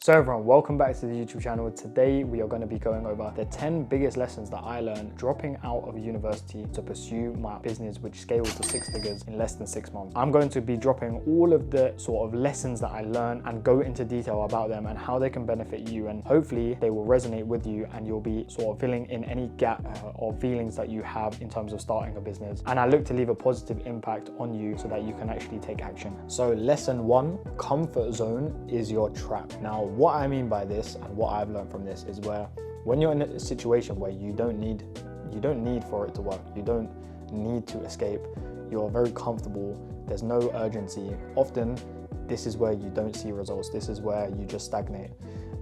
So everyone, welcome back to the YouTube channel. Today we are going to be going over the 10 biggest lessons that I learned dropping out of university to pursue my business, which scaled to 6 figures in less than 6 months. I'm going to be dropping all of the sort of lessons that I learned and go into detail about them and how they can benefit you, and hopefully they will resonate with you and you'll be sort of filling in any gap or feelings that you have in terms of starting a business. And I look to leave a positive impact on you so that you can actually take action. So lesson 1, comfort zone is your trap. Now, what I mean by this and what I've learned from this is where when you're in a situation where you don't need for it to work, you don't need to escape, you're very comfortable, there's no urgency, often this is where you don't see results, this is where you just stagnate.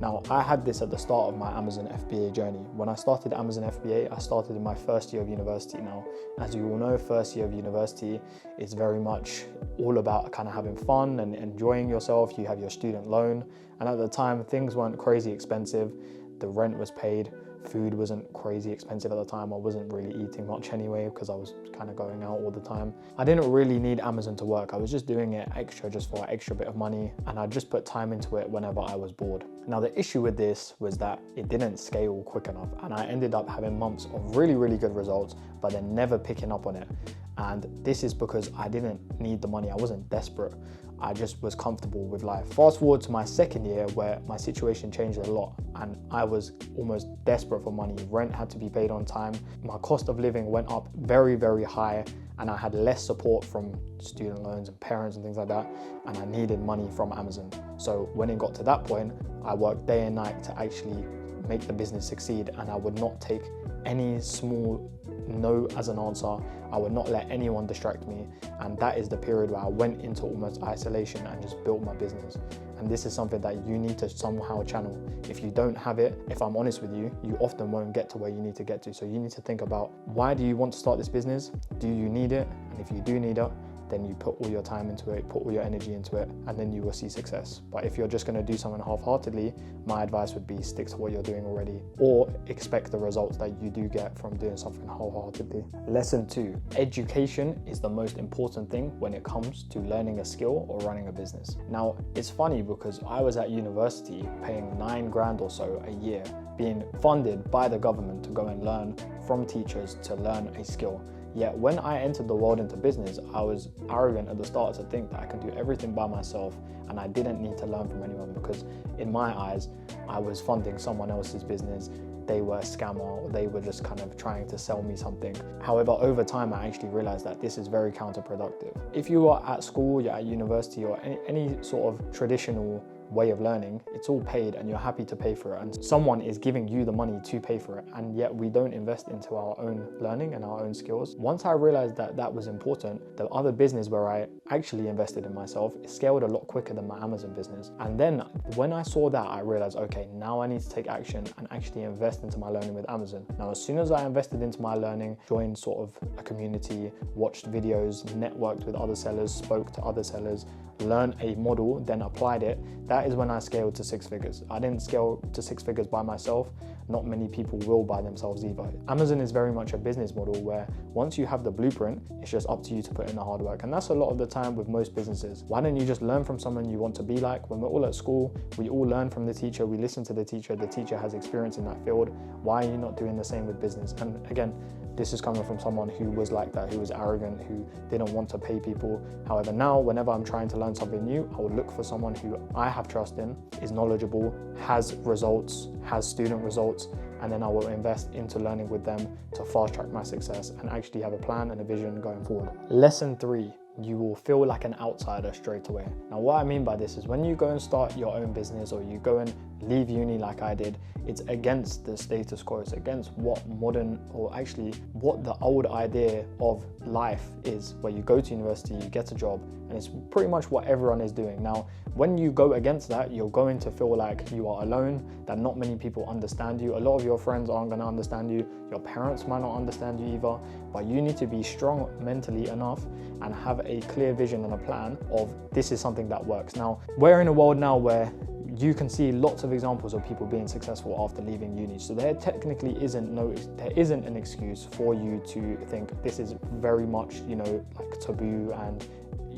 Now, I had this at the start of my Amazon FBA journey. When I started Amazon FBA, I started in my first year of university. Now, as you all know, first year of university is very much all about kind of having fun and enjoying yourself. You have your student loan. And at the time, things weren't crazy expensive. The rent was paid. Food wasn't crazy expensive at the time. I wasn't really eating much anyway because I was kind of going out all the time. I didn't really need Amazon to work. I was just doing it extra just for an extra bit of money, and I just put time into it whenever I was bored. Now, the issue with this was that it didn't scale quick enough, and I ended up having months of really, really good results, but then never picking up on it. And this is because I didn't need the money. I wasn't desperate. I just was comfortable with life. Fast forward to my second year where my situation changed a lot and I was almost desperate for money. Rent had to be paid on time. My cost of living went up very, very high, and I had less support from student loans and parents and things like that, and I needed money from Amazon. So when it got to that point, I worked day and night to actually make the business succeed, and I would not take any small no as an answer. I would not let anyone distract me, and that is the period where I went into almost isolation and just built my business. And this is something that you need to somehow channel. If you don't have it, if I'm honest with you, you often won't get to where you need to get to. So you need to think about, why do you want to start this business? Do you need it? And if you do need it, then you put all your time into it, put all your energy into it, and then you will see success. But if you're just gonna do something half-heartedly, my advice would be stick to what you're doing already, or expect the results that you do get from doing something wholeheartedly. Lesson 2, education is the most important thing when it comes to learning a skill or running a business. Now, it's funny because I was at university paying 9 grand or so a year, being funded by the government to go and learn from teachers to learn a skill. Yet when I entered the world into business, I was arrogant at the start to think that I can do everything by myself and I didn't need to learn from anyone, because in my eyes, I was funding someone else's business. They were a scammer, or they were just kind of trying to sell me something. However, over time, I actually realized that this is very counterproductive. If you are at school, you're at university, or any sort of traditional way of learning, it's all paid and you're happy to pay for it, and someone is giving you the money to pay for it, and yet we don't invest into our own learning and our own skills. Once I realized that that was important, the other business where I actually invested in myself, it scaled a lot quicker than my Amazon business. And then when I saw that, I realized, okay, now I need to take action and actually invest into my learning with Amazon. Now, as soon as I invested into my learning, joined sort of a community, watched videos, networked with other sellers, spoke to other sellers, learned a model, then applied it, that is when I scaled to 6 figures. I didn't scale to 6 figures by myself. Not many people will by themselves either. Amazon is very much a business model where once you have the blueprint, it's just up to you to put in the hard work. And that's a lot of the time with most businesses. Why don't you just learn from someone you want to be like? When we're all at school, we all learn from the teacher, we listen to the teacher has experience in that field. Why are you not doing the same with business? And again, this is coming from someone who was like that, who was arrogant, who didn't want to pay people. However, now, whenever I'm trying to learn something new, I will look for someone who I have trust in, is knowledgeable, has results, has student results, and then I will invest into learning with them to fast track my success and actually have a plan and a vision going forward. Lesson 3, you will feel like an outsider straight away. Now, what I mean by this is when you go and start your own business, or you go and leave uni like I did, it's against the status quo. It's against what modern, or actually what the old idea of life is, where you go to university, you get a job, and it's pretty much what everyone is doing. Now, when you go against that, you're going to feel like you are alone, that not many people understand you. A lot of your friends aren't going to understand you. Your parents might not understand you either, but you need to be strong mentally enough and have a clear vision and a plan of, this is something that works. Now, we're in a world now where you can see lots of examples of people being successful after leaving uni. So there technically isn't an excuse for you to think this is very much, like taboo and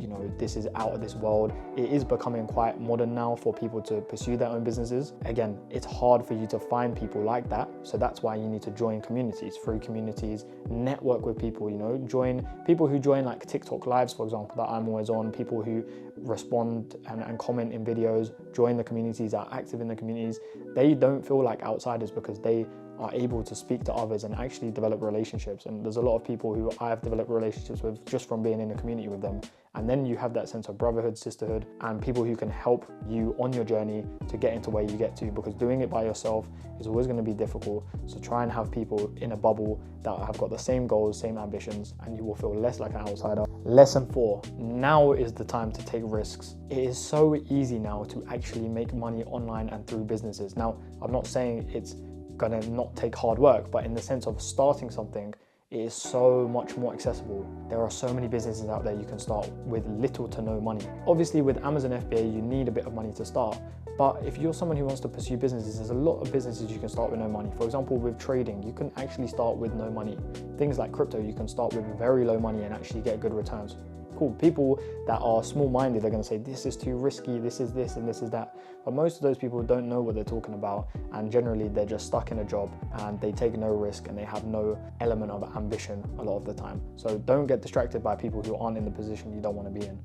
you know, this is out of this world. It is becoming quite modern now for people to pursue their own businesses. Again, it's hard for you to find people like that. So that's why you need to join communities, free communities, network with people, you know, join people who join like TikTok lives, for example, that I'm always on, people who respond and comment in videos, join the communities, are active in the communities. They don't feel like outsiders because they are able to speak to others and actually develop relationships. And there's a lot of people who I've developed relationships with just from being in a community with them. And then you have that sense of brotherhood, sisterhood, and people who can help you on your journey to get into where you get to, because doing it by yourself is always going to be difficult. So try and have people in a bubble that have got the same goals, same ambitions, and you will feel less like an outsider. Lesson 4, now is the time to take risks. It is so easy now to actually make money online and through businesses. Now, I'm not saying it's gonna not take hard work, but in the sense of starting something, it is so much more accessible. There are so many businesses out there you can start with little to no money. Obviously with Amazon FBA, you need a bit of money to start. But if you're someone who wants to pursue businesses, there's a lot of businesses you can start with no money. For example, with trading, you can actually start with no money. Things like crypto, you can start with very low money and actually get good returns. Cool. People that are small-minded are going to say, this is too risky, this is this and this is that. But most of those people don't know what they're talking about, and generally they're just stuck in a job and they take no risk and they have no element of ambition a lot of the time. So don't get distracted by people who aren't in the position you don't want to be in.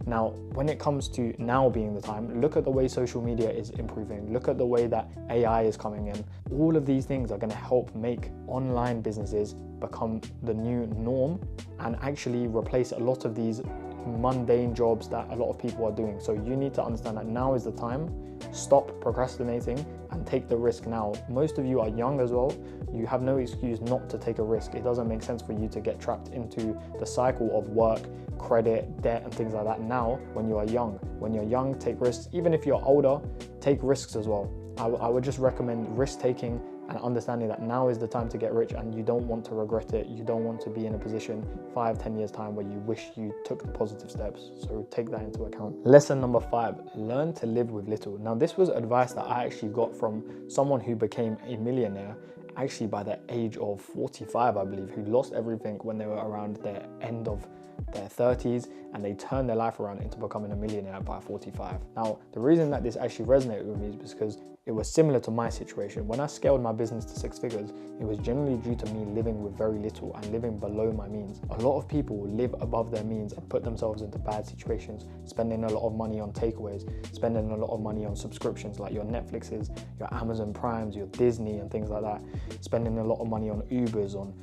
Now, when it comes to now being the time, look at the way social media is improving. Look at the way that AI is coming in. All of these things are going to help make online businesses become the new norm and actually replace a lot of these mundane jobs that a lot of people are doing. So you need to understand that now is the time. Stop procrastinating and take the risk now. Most of you are young as well. You have no excuse not to take a risk. It doesn't make sense for you to get trapped into the cycle of work, credit, debt, and things like that now when you are young. When you're young, take risks. Even if you're older, take risks as well. I would just recommend risk taking and understanding that now is the time to get rich and you don't want to regret it. You don't want to be in a position 5-10 years time where you wish you took the positive steps. So take that into account. Lesson number 5, learn to live with little. Now this was advice that I actually got from someone who became a millionaire actually by the age of 45, I believe, who lost everything when they were around their end of their 30s, and they turned their life around into becoming a millionaire by 45. Now, the reason that this actually resonated with me is because it was similar to my situation. When I scaled my business to 6 figures, it was generally due to me living with very little and living below my means. A lot of people live above their means and put themselves into bad situations, spending a lot of money on takeaways, spending a lot of money on subscriptions like your Netflixes, your Amazon Primes, your Disney and things like that, spending a lot of money on Ubers, on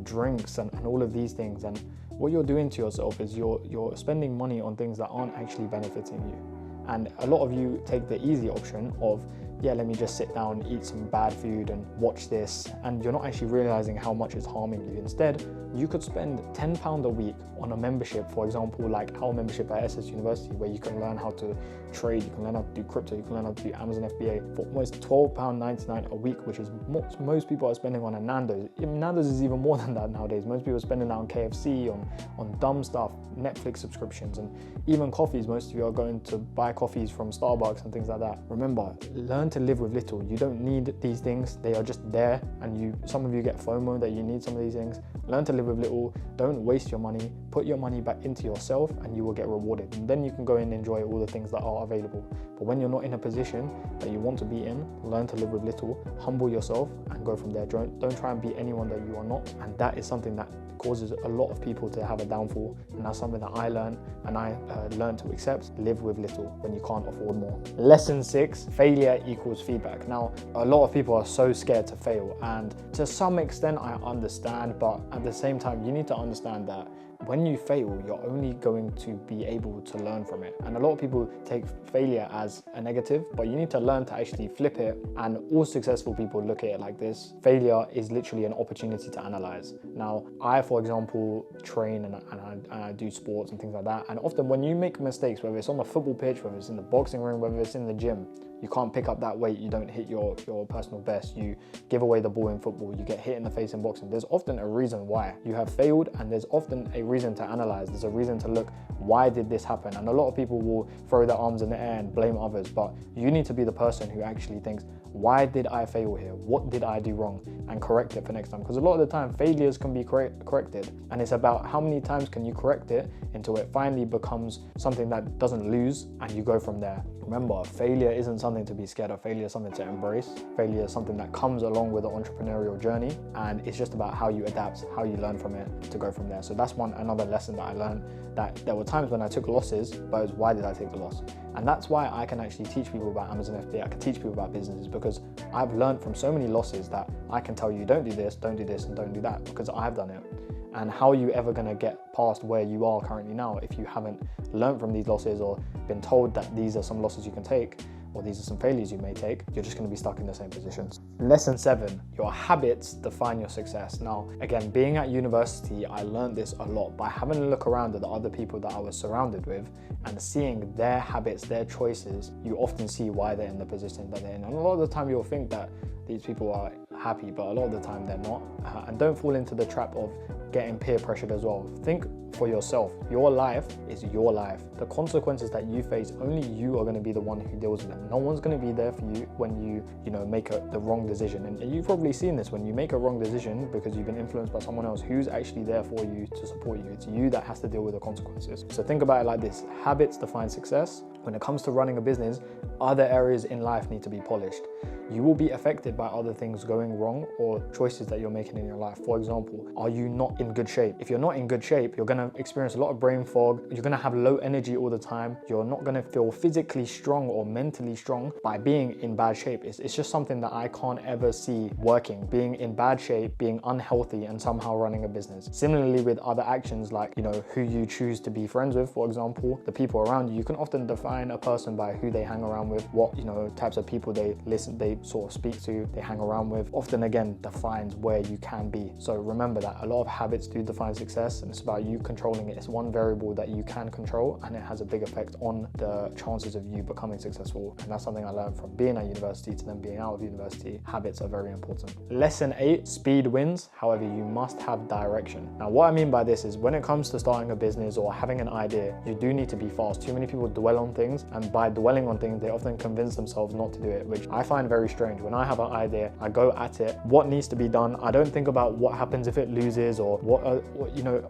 drinks and all of these things. And what you're doing to yourself is you're spending money on things that aren't actually benefiting you. And a lot of you take the easy option of, yeah, let me just sit down, eat some bad food and watch this, and you're not actually realizing how much it's harming you. Instead, you could spend £10 a week on a membership, for example, like our membership at SS University, where you can learn how to trade, you can learn how to do crypto, you can learn how to do Amazon FBA for almost £12.99 a week, which is what most people are spending on a Nando's. Nando's is even more than that nowadays. Most people are spending that on KFC, on dumb stuff, Netflix subscriptions, and even coffees. Most of you are going to buy coffees from Starbucks and things like that. Remember, learn to live with little. You don't need these things. They are just there, and some of you get FOMO that you need some of these things. Learn to live with little. Don't waste your money. Put your money back into yourself and you will get rewarded. And then you can go and enjoy all the things that are available. But when you're not in a position that you want to be in, learn to live with little, humble yourself and go from there. Don't try and be anyone that you are not. And that is something that causes a lot of people to have a downfall. And that's something that I learned, and I learned to accept. Live with little when you can't afford more. Lesson 6, failure equals feedback. Now, a lot of people are so scared to fail, and to some extent I understand, but at the same time, you need to understand that when you fail, you're only going to be able to learn from it. And a lot of people take failure as a negative, but you need to learn to actually flip it. And all successful people look at it like this. Failure is literally an opportunity to analyze. Now, I, for example, train and I do sports and things like that. And often when you make mistakes, whether it's on the football pitch, whether it's in the boxing ring, whether it's in the gym, You can't pick up that weight, you don't hit your personal best, you give away the ball in football, you get hit in the face in boxing. There's often a reason why you have failed, and there's often a reason to analyze. There's a reason to look, why did this happen? And a lot of people will throw their arms in the air and blame others, but you need to be the person who actually thinks, why did I fail here? What did I do wrong? And correct it for next time. Because a lot of the time, failures can be corrected. And it's about how many times can you correct it until it finally becomes something that doesn't lose, and you go from there. Remember, failure isn't something to be scared of. Failure is something to embrace. Failure is something that comes along with the entrepreneurial journey. And it's just about how you adapt, how you learn from it to go from there. So that's another lesson that I learned, that there were times when I took losses, but it was, why did I take the loss? And that's why I can actually teach people about Amazon FBA. I can teach people about businesses, because I've learned from so many losses that I can tell you, don't do this, and don't do that, because I've done it. And how are you ever going to get past where you are currently now if you haven't learned from these losses, or been told that these are some losses you can take, or these are some failures you may take? You're just going to be stuck in the same positions. Lesson 7, your habits define your success. Now, again, being at university, I learned this a lot by having a look around at the other people that I was surrounded with and seeing their habits, their choices. You often see why they're in the position that they're in. And a lot of the time you'll think that these people are happy, but a lot of the time they're not. And don't fall into the trap of getting peer pressured as well. Think for yourself. Your life is your life. The consequences that you face, only you are going to be the one who deals with them. No one's going to be there for you when you make the wrong decision. And you've probably seen this, when you make a wrong decision because you've been influenced by someone else, who's actually there for you to support you? It's you that has to deal with the consequences. So think about it like this: habits define success. When it comes to running a business, other areas in life need to be polished. You will be affected by other things going wrong or choices that you're making in your life. For example, are you not in good shape? If you're not in good shape, you're going to experience a lot of brain fog. You're going to have low energy all the time. You're not going to feel physically strong or mentally strong by being in bad shape. It's just something that I can't ever see working. Being in bad shape, being unhealthy, and somehow running a business. Similarly with other actions, like who you choose to be friends with, for example, the people around you. You can often define a person by who they hang around with, what types of people they sort of speak to, they hang around with. Often again defines where you can be. So remember that a lot of habits do define success, and it's about you controlling it. It's one variable that you can control, and it has a big effect on the chances of you becoming successful. And that's something I learned from being at university to then being out of university. Habits are very important. Lesson 8, speed wins. However, you must have direction. Now, what I mean by this is, when it comes to starting a business or having an idea, you do need to be fast. Too many people dwell on things, and by dwelling on things, they often convince themselves not to do it, which I find very strange. When I have an idea, I go at it, what needs to be done. I don't think about what happens if it loses, or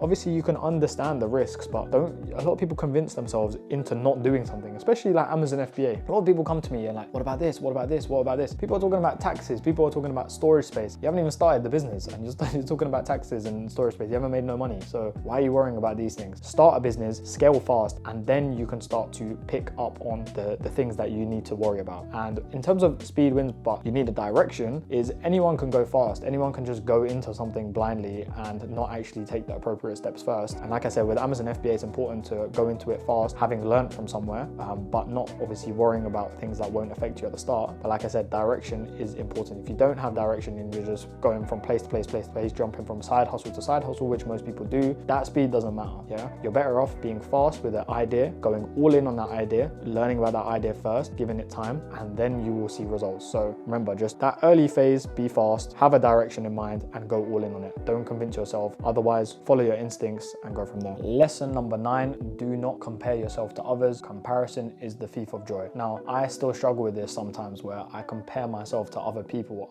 obviously you can understand the risks, but a lot of people convince themselves into not doing something, especially like Amazon FBA. A lot of people come to me and like, what about this? What about this? What about this? People are talking about taxes. People are talking about storage space. You haven't even started the business and you're talking about taxes and storage space. You haven't made no money. So why are you worrying about these things? Start a business, scale fast, and then you can start to pick up on the things that you need to worry about. And in terms of speed wins, but you need a direction, is anyone can go fast. Anyone can just go into something blindly and not actually take the appropriate steps first. And like I said, with Amazon FBA, it's important to go into it fast, having learned from somewhere, but not obviously worrying about things that won't affect you at the start. But like I said, direction is important. If you don't have direction and you're just going from place to place, jumping from side hustle to side hustle, which most people do, that speed doesn't matter. Yeah, you're better off being fast with an idea, going all in on that idea, learning about that idea first, giving it time, and then you will see results. So remember, just that early phase, be fast, have a direction in mind, and go all in on it. Don't convince yourself. Otherwise, follow your instincts and go from there. Lesson number 9, do not compare yourself to others. Comparison is the thief of joy. Now, I still struggle with this sometimes, where I compare myself to other people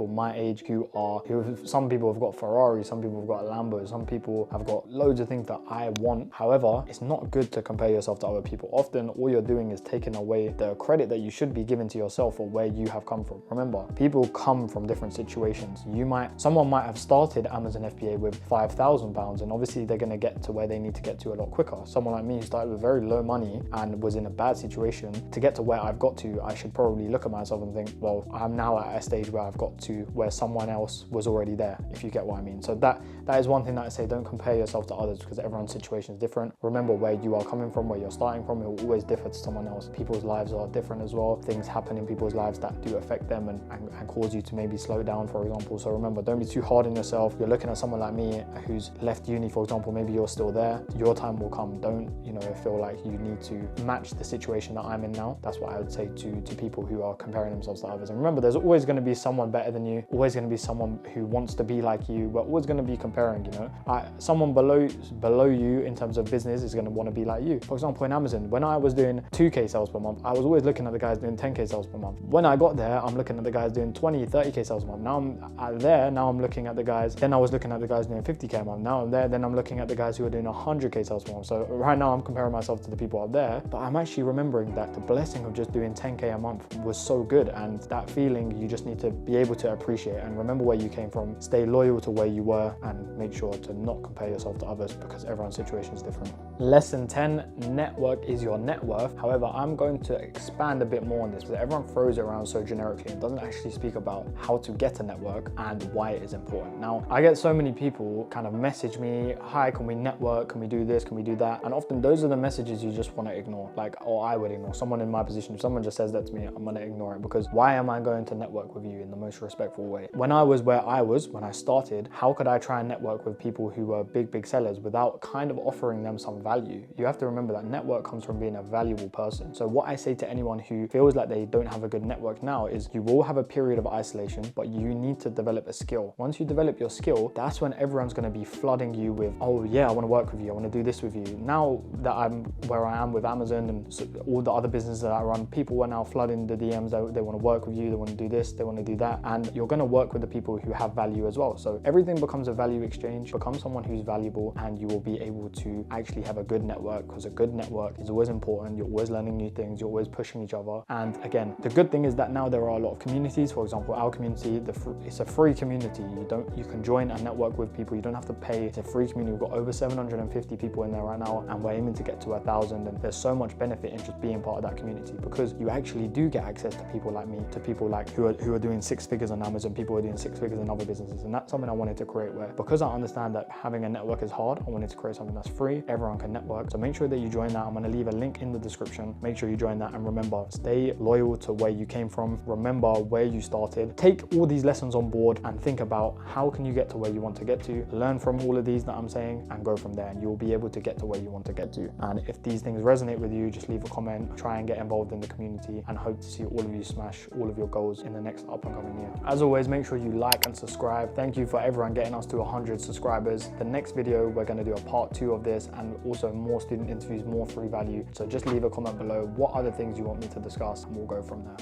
my age who some people have got Ferraris, some people have got Lambos, some people have got loads of things that I want. However, it's not good to compare yourself to other people. Often all you're doing is taking away the credit that you should be giving to yourself for where you have come from. Remember, people come from different situations. Someone might have started Amazon FBA with £5,000, and obviously they're going to get to where they need to get to a lot quicker. Someone like me who started with very low money and was in a bad situation, to get to where I've got to, I should probably look at myself and think, well, I'm now at a stage where I've got to where someone else was already there, if you get what I mean. So that is one thing that I say, don't compare yourself to others, because everyone's situation is different. remember where you are coming from, where you're starting from. It will always differ to someone else. People's lives are different as well. Things happen in people's lives that do affect them and cause you to maybe slow down, for example. So remember, don't be too hard on yourself. You're looking at someone like me who's left uni, for example, maybe you're still there. Your time will come. Don't, feel like you need to match the situation that I'm in now. That's what I would say to people who are comparing themselves to others. And remember, there's always going to be someone better than you, always going to be someone who wants to be like you. We're always going to be comparing, someone below you in terms of business is going to want to be like you. For example, in Amazon, when I was doing 2K sales per month, I was always looking at the guys doing 10K sales per month. When I got there, I'm looking at the guys doing 20, 30K sales per month. Now I'm looking at the guys, then I was looking at the guys doing 50K a month. Now I'm there, then I'm looking at the guys who are doing 100K sales per month. So right now I'm comparing myself to the people out there, but I'm actually remembering that the blessing of just doing 10K a month was so good, and that feeling you just need to be able to appreciate and remember where you came from, stay loyal to where you were, and make sure to not compare yourself to others because everyone's situation is different. Lesson 10, network is your net worth. However, I'm going to expand a bit more on this because everyone throws it around so generically and doesn't actually speak about how to get a network and why it is important. Now, I get so many people kind of message me, hi, can we network? Can we do this? Can we do that? And often those are the messages you just want to ignore. Or I would ignore. Someone in my position, if someone just says that to me, I'm going to ignore it, because why am I going to network with you in the most respectful way? When I was where I was, when I started, how could I try and network with people who were big sellers without kind of offering them some value? You have to remember that network comes from being a valuable person. So what I say to anyone who feels like they don't have a good network now is you will have a period of isolation, but you need to develop a skill. Once you develop your skill, that's when everyone's going to be flooding you with, oh yeah, I want to work with you, I want to do this with you. Now that I'm where I am with Amazon and all the other businesses that I run, people are now flooding the DMs. They want to work with you, they want to do this, they want to do that, and you're going to work with the people who have value as well. So everything becomes a value exchange. Become someone who's valuable, and you will be able to actually have a good network, because a good network is always important. You're always learning new things, you're always pushing each other. And again, the good thing is that now there are a lot of communities. For example, our community, it's a free community. You can join and network with people. You don't have to pay. It's a free community. We've got over 750 people in there right now, and we're aiming to get to 1,000. And there's so much benefit in just being part of that community, because you actually do get access to people like me, to people like who are doing 6 figures on Amazon, people who are doing 6 figures in other businesses. And that's something I wanted to create, where because I understand that having a network is hard, I wanted to create something that's free. Everyone can network. So make sure that you join that. I'm going to leave a link in the description. Make sure you join that, and remember, stay loyal to where you came from. Remember where you started. Take all these lessons on board and think about how can you get to where you want to get to. Learn from all of these that I'm saying and go from there, and you'll be able to get to where you want to get to. And if these things resonate with you, just leave a comment, try and get involved in the community, and hope to see all of you smash all of your goals in the next up and coming year. As always, make sure you like and subscribe. Thank you for everyone getting us to 100 subscribers. The next video, we're going to do a part 2 of this, and also more student interviews, more free value. So just leave a comment below what other things you want me to discuss, and we'll go from there.